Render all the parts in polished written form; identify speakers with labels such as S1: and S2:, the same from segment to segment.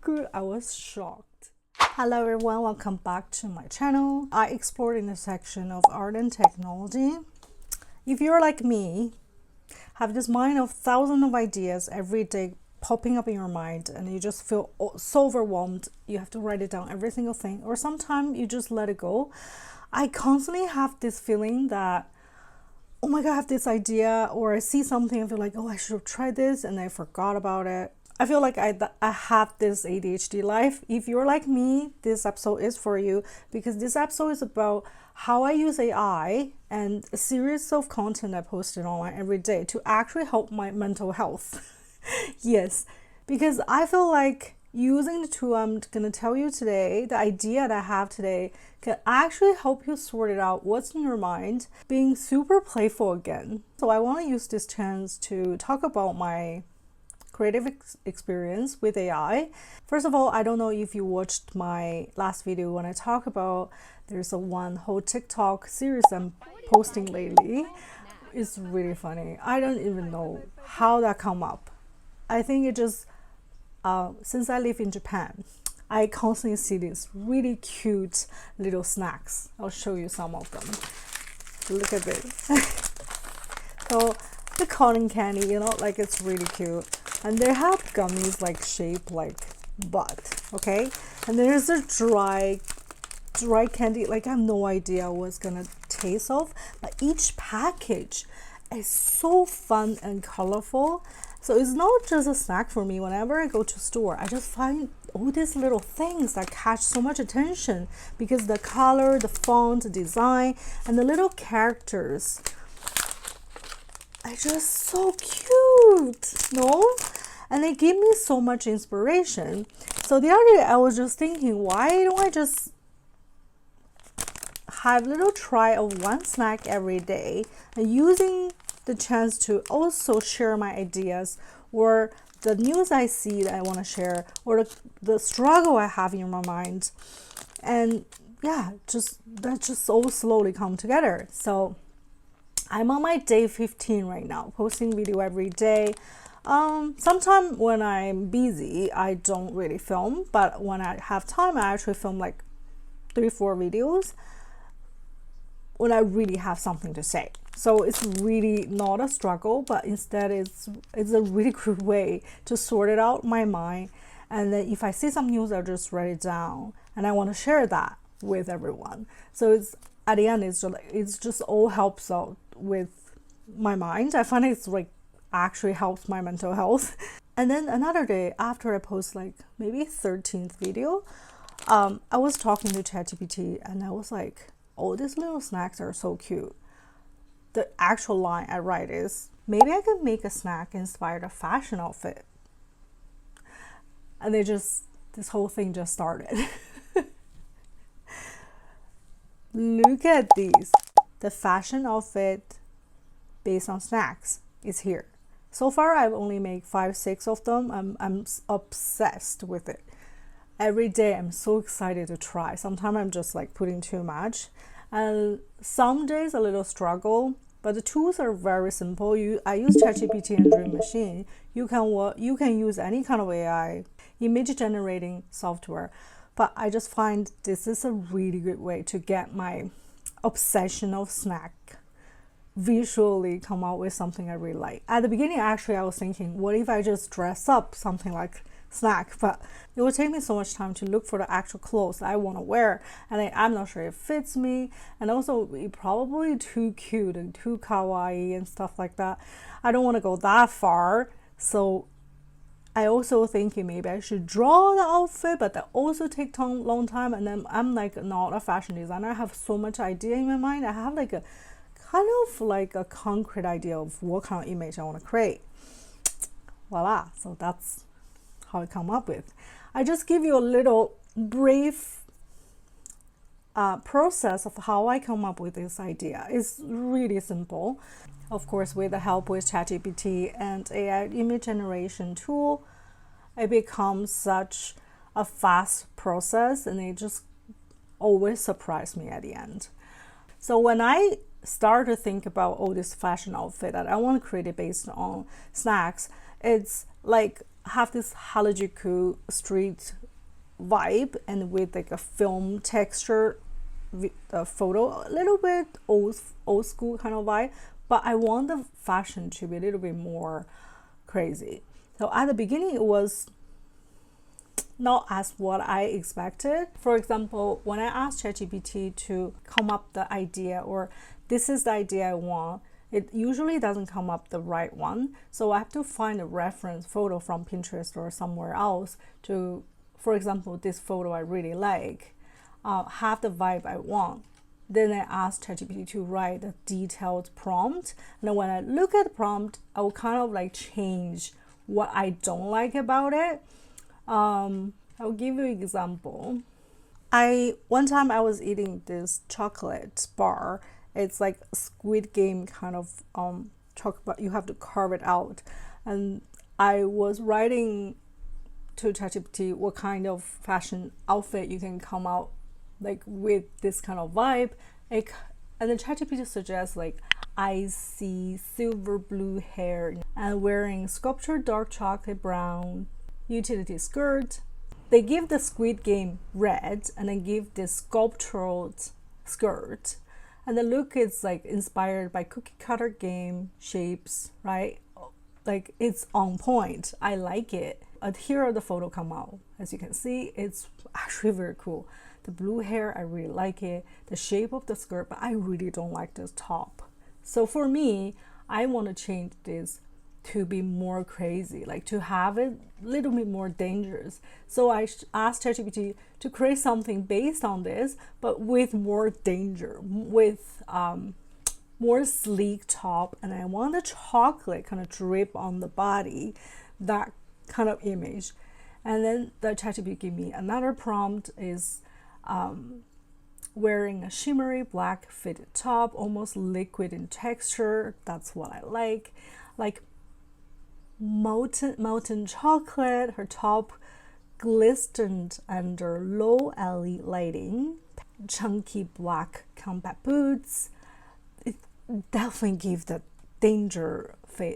S1: good. I was shocked. Hello everyone, welcome back to my channel. I explore in the section of art and technology. If you're like me, have this mind of thousands of ideas every day popping up in your mind, and you just feel so overwhelmed, you have to write it down, every single thing, or sometimes you just let it go. I constantly have this feeling that, oh my god, I have this idea, or I see something, I feel like, oh, I should have tried this, and I forgot about it. I feel like I have this ADHD life. If you're like me, this episode is for you, because this episode is about how I use AI and a series of content I posted online every day to actually help my mental health. Yes, because I feel like using the tool I'm going to tell you today, the idea that I have today, can actually help you sort it out what's in your mind, being super playful again. So I want to use this chance to talk about my creative experience with AI. First of all, I don't know if you watched my last video when I talk about there's a one whole TikTok series I'm posting lately. It's really funny. I don't even know how that come up. I think it just since I live in Japan, I constantly see these really cute little snacks. I'll show you some of them. Look at this. So the cotton candy, you know, like it's really cute. And they have gummies like shaped like butt, okay? And there's a dry candy, like I have no idea what it's gonna taste of, but each package is so fun and colorful. So it's not just a snack for me. Whenever I go to store, I just find all these little things that catch so much attention because the color, the font, the design, and the little characters are just so cute, no? And they give me so much inspiration. So the other day I was just thinking, why don't I just have a little try of one snack every day, and using the chance to also share my ideas or the news I see that I want to share, or the struggle I have in my mind. And yeah, that just all slowly come together. So I'm on my day 15 right now, posting video every day. Sometimes when I'm busy, I don't really film, but when I have time, I actually film like 3-4 videos when I really have something to say. So it's really not a struggle, but instead it's a really good way to sort it out in my mind. And then if I see some news, I'll just write it down, and I want to share that with everyone. So it's at the end, it's just all helps out with my mind. I find it's like actually helps my mental health. And then another day after I post like maybe 13th video, I was talking to ChatGPT, and I was like, oh, these little snacks are so cute. The actual line I write is, maybe I could make a snack inspired a fashion outfit. And this whole thing just started. Look at these. The fashion outfit based on snacks is here. So far I've only made 5-6 of them. I'm obsessed with it. Every day I'm so excited to try. Sometimes I'm just like putting too much, and some days a little struggle, but the tools are very simple. I use ChatGPT and Dream Machine. You can use any kind of AI image generating software, but I just find this is a really good way to get my obsession of snack visually come out with something I really like. At the beginning, actually, I was thinking, what if I just dress up something like snack? But it would take me so much time to look for the actual clothes that I want to wear, and I'm not sure it fits me, and also it probably too cute and too kawaii and stuff like that. I don't want to go that far. So I also thinking maybe I should draw the outfit, but that also take long time. And then I'm like not a fashion designer. I have so much idea in my mind. I have like a kind of like a concrete idea of what kind of image I want to create. Voila. So that's how I come up with. I just give you a little brief process of how I come up with this idea. It's really simple. Of course, with the help with ChatGPT and AI image generation tool, it becomes such a fast process, and it just always surprised me at the end. So when I start to think about this fashion outfit that I want to create it based on snacks, it's like have this Harajuku street vibe, and with like a film texture photo, a little bit old school kind of vibe, but I want the fashion to be a little bit more crazy. So at the beginning it was not as what I expected. For example, when I asked ChatGPT to come up the idea, or this is the idea I want, it usually doesn't come up the right one. So I have to find a reference photo from Pinterest or somewhere else to, for example, this photo I really like, have the vibe I want. Then I asked ChatGPT to write a detailed prompt. And then when I look at the prompt, I will kind of like change what I don't like about it. I'll give you an example. One time I was eating this chocolate bar. It's like a Squid Game kind of chocolate, but you have to carve it out. And I was writing to ChatGPT what kind of fashion outfit you can come out like with this kind of vibe. And then ChatGPT suggests like icy silver blue hair and wearing sculptured dark chocolate brown utility skirt. They give the Squid Game red and then give this sculptural skirt, and the look is like inspired by cookie cutter game shapes, right? Like it's on point. I like it. Here are the photo come out. As you can see, it's actually very cool. The blue hair, I really like it. The shape of the skirt, but I really don't like this top. So for me, I want to change this to be more crazy, like to have it a little bit more dangerous. So I asked ChatGPT to create something based on this, but with more danger, with more sleek top, and I want the chocolate kind of drip on the body, that kind of image. And then the ChatGPT gave me another prompt is wearing a shimmery black fitted top, almost liquid in texture. That's what I like. Like molten chocolate. Her top glistened under low LED lighting. Chunky black combat boots. It definitely gave the danger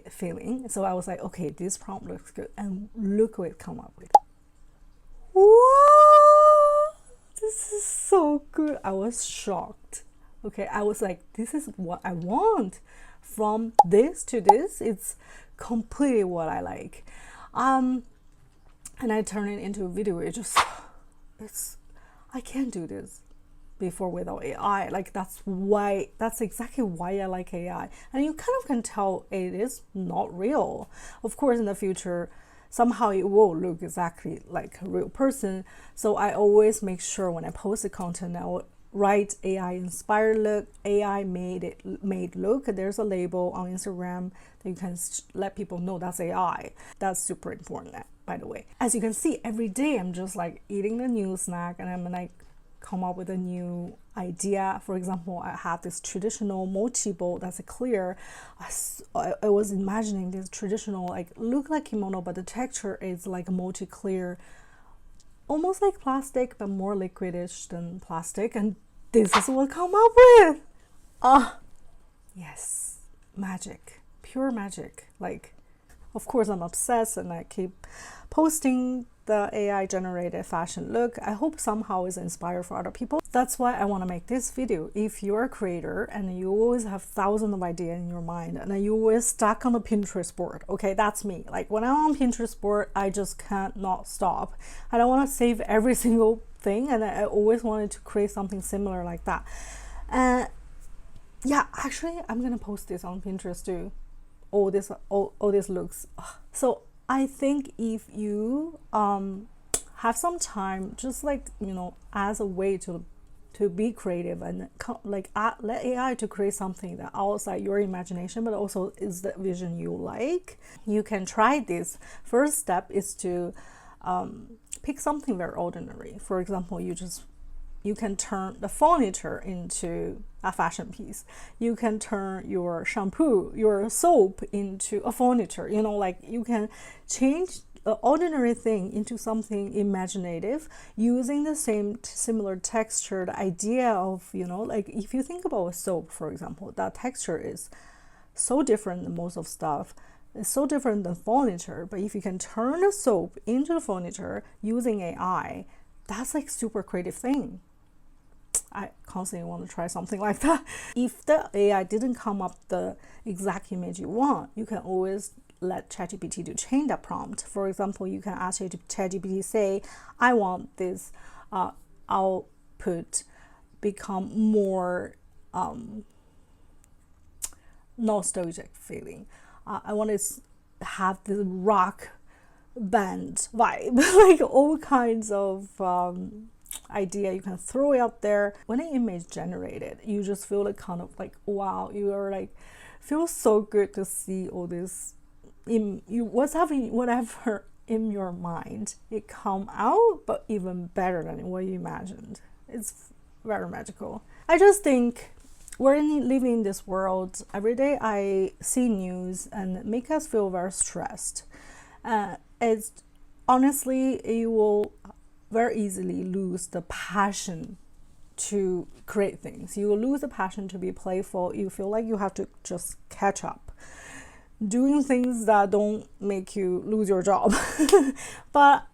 S1: feeling. So I was like, okay, this prompt looks good, and look what it come up with. What? This is so good. I was shocked. Okay, I was like, this is what I want. From this to this, it's completely what I like. And I turn it into a video. I can't do this before without AI. Like that's exactly why I like AI. And you kind of can tell it is not real. Of course, in the future, somehow it will look exactly like a real person. So I always make sure when I post the content, I will write AI inspired look, AI made look. There's a label on Instagram that you can let people know that's AI. That's super important, by the way. As you can see, every day I'm just like eating a new snack, and I'm like come up with a new idea. For example, I have this traditional mochi bowl that's clear. I was imagining this traditional, like look like kimono, but the texture is like mochi clear, almost like plastic, but more liquidish than plastic. And this is what I come up with. Yes, magic, pure magic. Like, of course, I'm obsessed, and I keep posting the AI generated fashion look. I hope somehow is inspired for other people. That's why I want to make this video. If you're a creator and you always have thousands of ideas in your mind, and you always stuck on the Pinterest board, okay, that's me. Like when I'm on Pinterest board, I just can't not stop. I don't want to save every single thing, and I always wanted to create something similar like that. Yeah, actually, I'm gonna post this on Pinterest too. All this looks. So I think if you have some time, just like, you know, as a way to be creative and like let AI to create something that outside your imagination, but also is the vision you like, you can try this. First step is to pick something very ordinary. For example, you can turn the furniture into a fashion piece. You can turn your shampoo, your soap into a furniture. You know, like you can change an ordinary thing into something imaginative using the similar texture. The idea of, you know, like if you think about a soap, for example, that texture is so different than most of stuff It's so different than furniture, but if you can turn the soap into the furniture using AI, that's like super creative thing. I constantly want to try something like that. If the AI didn't come up the exact image you want, you can always let ChatGPT to change that prompt. For example, you can ask ChatGPT, say, I want this output become more nostalgic feeling. I want to have this rock band vibe, like all kinds of idea you can throw it out there. When an image generated, you just feel like kind of like, wow, you are like, feels so good to see all this whatever in your mind, it come out, but even better than what you imagined. It's very magical. I just think we're living in this world. Every day I see news and it make us feel very stressed. It's honestly, you will very easily lose the passion to create things. You will lose the passion to be playful. You feel like you have to just catch up, doing things that don't make you lose your job. But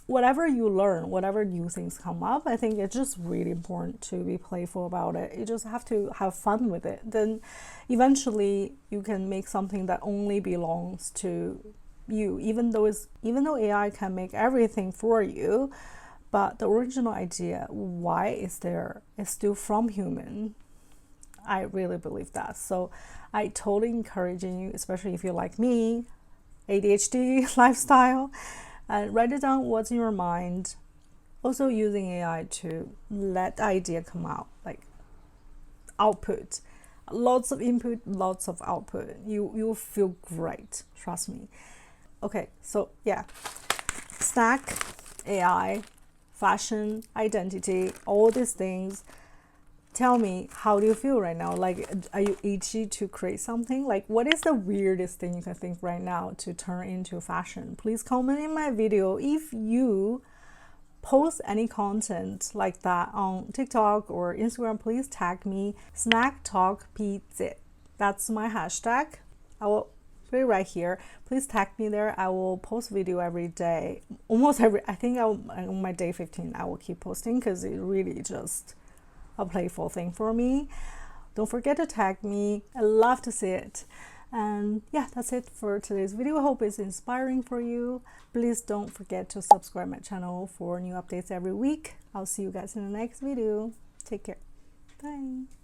S1: whatever you learn, whatever new things come up, I think it's just really important to be playful about it. You just have to have fun with it. Then eventually you can make something that only belongs to you, even though AI can make everything for you, but the original idea, why is there, is still from human. I really believe that. So I totally encourage you, especially if you're like me, ADHD lifestyle, and write it down what's in your mind. Also using AI to let the idea come out, like output. Lots of input, lots of output. You'll feel great, trust me. Okay, so yeah, snack, AI, fashion, identity, all these things. Tell me, how do you feel right now? Like, are you itchy to create something? Like, what is the weirdest thing you can think right now to turn into fashion? Please comment in my video. If you post any content like that on TikTok or Instagram, please tag me, snacktalkpz. That's my hashtag. I will put it right here. Please tag me there. I will post video every day, almost every, I think on my day 15, I will keep posting because it really just a playful thing for me. Don't forget to tag me. I love to see it. And yeah, that's it for today's video. I hope it's inspiring for you. Please don't forget to subscribe my channel for new updates every week. I'll see you guys in the next video. Take care. Bye.